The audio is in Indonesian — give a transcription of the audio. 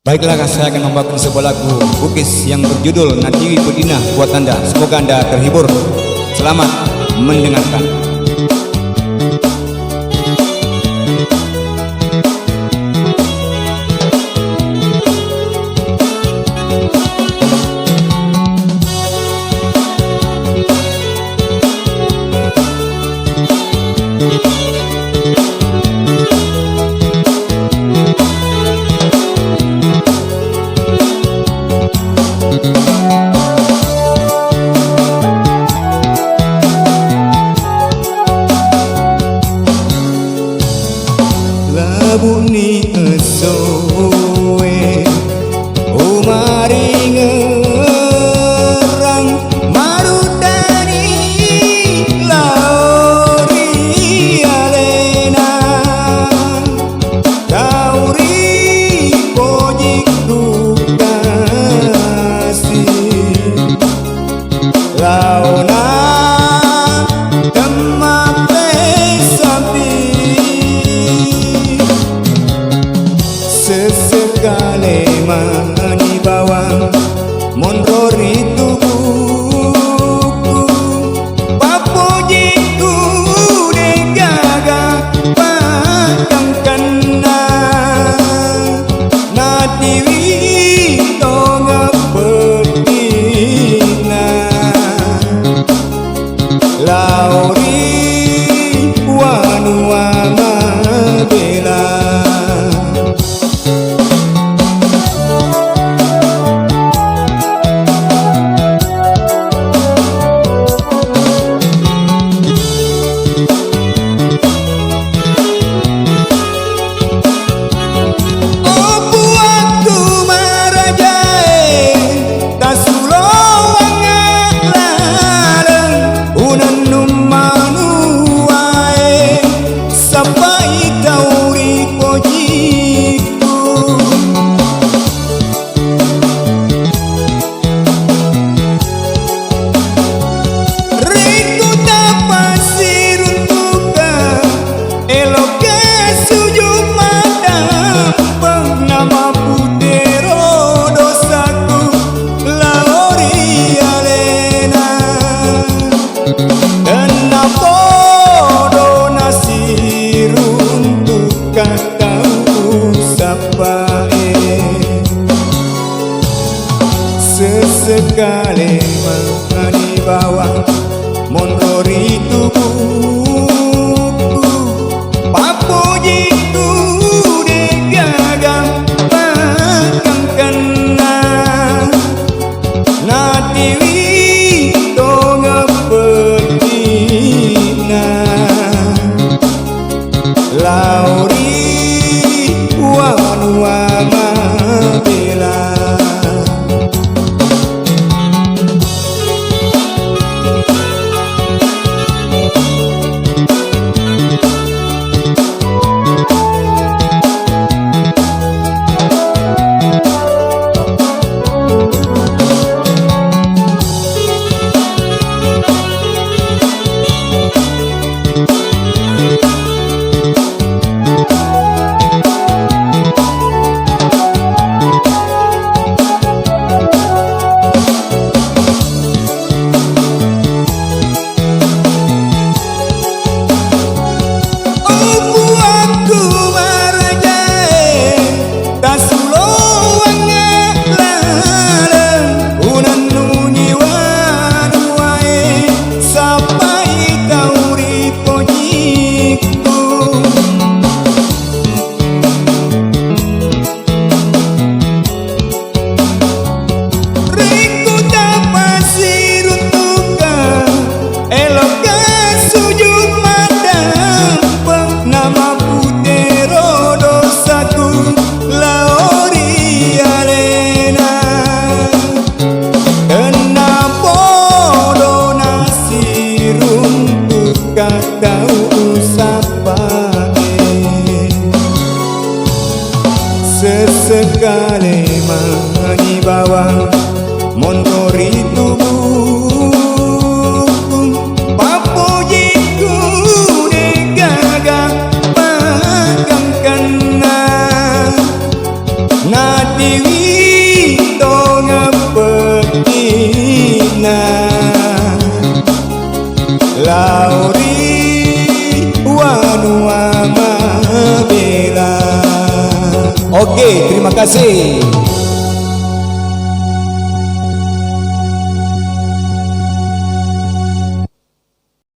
Baiklah, saya akan membawakan sebuah lagu Bugis yang berjudul Nadiwi Budina buat Anda. Semoga Anda terhibur. Selamat mendengarkan. Labuni esowe umari ngerang marudani lauri alena tauri pojik dukasi launa sesekali mani bawang mondori tubuhku papujiku degaga pakam kena natiwi tonga petina lauri wanua mabela sesekali mani bawang mondori tubuhku papujiku degagang pakam kena natiwi tonga petina lauri wanua mabela. Sesekali mani bawang mondori tubuhku papujiku degagang pakam kena nati Oke, terima kasih.